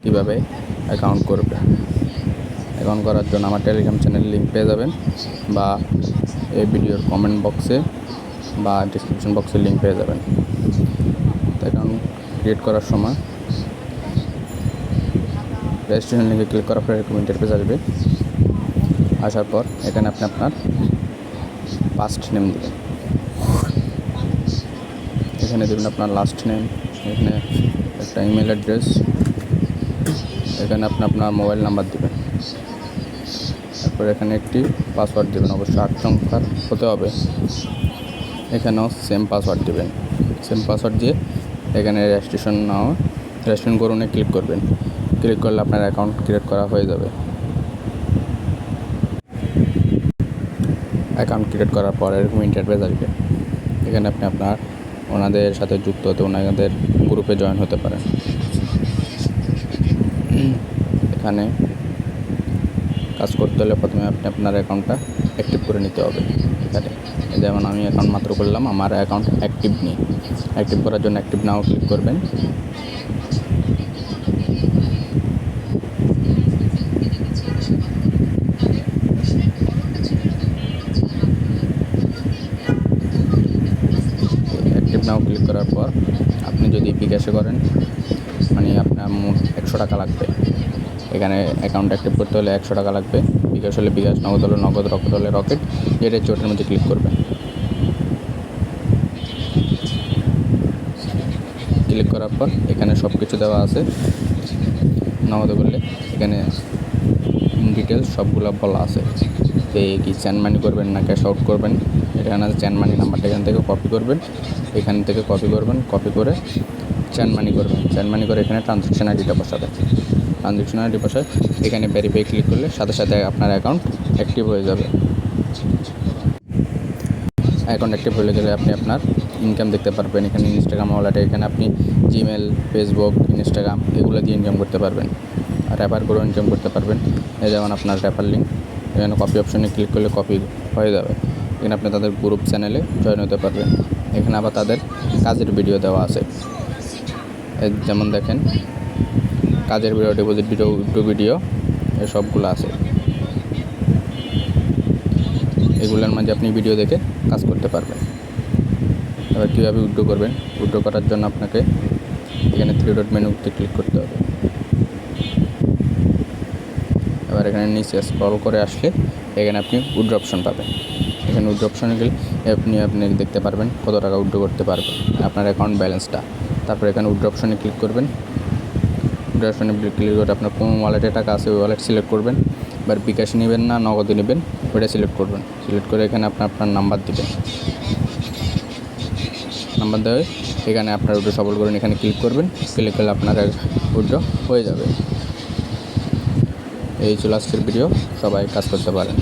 কীভাবে অ্যাকাউন্ট করবে। অ্যাকাউন্ট করার জন্য আমার টেলিগ্রাম চ্যানেলের লিঙ্ক পেয়ে যাবেন, বা এই ভিডিওর কমেন্ট বক্সে বা ডিসক্রিপশন বক্সে লিঙ্ক পেয়ে যাবেন। তো অ্যাকাউন্ট ক্রিয়েট করার সময় রেজিস্ট্রেশন লিঙ্কে ক্লিক করার পর এরকম ইন্টারফেস আসবে। আসার পর এখানে আপনি আপনার ফার্স্ট নেম দেবেন, এখানে দেবেন আপনার লাস্ট নেম, এখানে একটা ইমেল অ্যাড্রেস, এখানে আপনি আপনার মোবাইল নাম্বার দেবেন। তারপর এখানে একটি পাসওয়ার্ড দেবেন, অবশ্যই 8 সংখ্যার হতে হবে। এখানেও সেম পাসওয়ার্ড দেবেন, সেম পাসওয়ার্ড দিয়ে এখানে রেজিস্ট্রেশন করুনে ক্লিক করবেন। ক্লিক করলে আপনার অ্যাকাউন্ট ক্রিয়েট করা হয়ে যাবে। অ্যাকাউন্ট ক্রিয়েট করার পর এরকম ইন্টারফেস আসবে। এখানে আপনি আপনার ওনাদের সাথে যুক্ত হতে ওনাদের গ্রুপে জয়েন হতে পারেন। এখানে কাজ করতে হলে প্রথমে আপনি আপনার অ্যাকাউন্টটা অ্যাক্টিভ করে নিতে হবে। এখানে যেমন আমি অ্যাকাউন্ট মাত্র করলাম, আমার অ্যাকাউন্ট অ্যাক্টিভ নেই। অ্যাক্টিভ করার জন্য অ্যাক্টিভ নাও ক্লিক করবেন। অ্যাক্টিভ নাও ক্লিক করার পর আপনি যদি বিকাশে করেন, মানে আপনার মোট 100 টাকা লাগবে। এখানে অ্যাকাউন্ট অ্যাক্টিভ করতে হলে 100 টাকা লাগবে। বিকাশ হলে বিকাশ, নগদ হলে নগদ, রকেট হলে রকেট, যেটা চোটের মধ্যে ক্লিক করবেন। ক্লিক করার পর এখানে সব কিছু দেওয়া আছে। নগদ করলে এখানে ডিটেলস সবগুলো বলা আছে। তো কি চ্যান মানি করবেন না ক্যাশ আউট করবেন, এখানে চ্যান মানি নাম্বারটা এখান থেকে কপি করবেন, এখান থেকে কপি করবেন, কপি করে চ্যান মানি করবেন। চ্যান মানি করে এখানে ট্রানজ্যাকশন আইডিটা বসাবেন। ট্রানজ্যাকশন আইডি বসায় এখানে ভেরিফাই ক্লিক করলে সাথে সাথে আপনার অ্যাকাউন্ট অ্যাক্টিভ হয়ে যাবে। অ্যাকাউন্ট অ্যাক্টিভ হয়ে গেলে আপনি আপনার ইনকাম দেখতে পারবেন। এখানে ইনস্টাগ্রাম ওয়ালেটে এখানে আপনি জিমেল, ফেসবুক, ইনস্টাগ্রাম এগুলো দিয়ে ইনকাম করতে পারবেন। আর র্যাপার করেও ইনকাম করতে পারবেন। এই যেমন আপনার র্যাপার লিঙ্ক, এখানে কপি অপশনে ক্লিক করলে কপি হয়ে যাবে। এখানে আপনি তাদের গ্রুপ চ্যানেলে জয়েন হতে পারবেন। এখানে আবার তাদের কাজের ভিডিও দেওয়া আছে। যেমন দেখেন কাজের video, deposit video, withdraw video, এসবগুলো আছে। এগুলোর মাঝে আপনি ভিডিও দেখে কাজ করতে পারবেন। এবার কীভাবে উইথড্র করবেন, উইথড্র করার জন্য আপনাকে এখানে 3 ডট মেনুতে ক্লিক করতে হবে। এবার এখানে নিচে স্ক্রল করে আসলে এখানে আপনি উইথড্র অপশন পাবেন। এখানে উইথড্র অপশনে গেলে আপনি দেখতে পারবেন কত টাকা উইথড্র করতে পারবেন, আপনার অ্যাকাউন্ট ব্যালেন্সটা। তারপর এখানে উইথড্র অপশনে ক্লিক করবেন। উইথড্র অপশনে ক্লিক করে আপনার কোন ওয়ালেটে টাকা আছে ওই ওয়ালেট সিলেক্ট করবেন। এবার বিকাশে নেবেন না নগদে নেবেন ওইটা সিলেক্ট করবেন। সিলেক্ট করে এখানে আপনার নাম্বার দেবেন। নাম্বার দেওয়া এখানে আপনার উইথড্র সফল করুন, এখানে ক্লিক করবেন। ক্লিক করলে আপনার উইথড্র হয়ে যাবে। এই ছিল আজকের ভিডিও, সবাই কাজ করতে পারেন।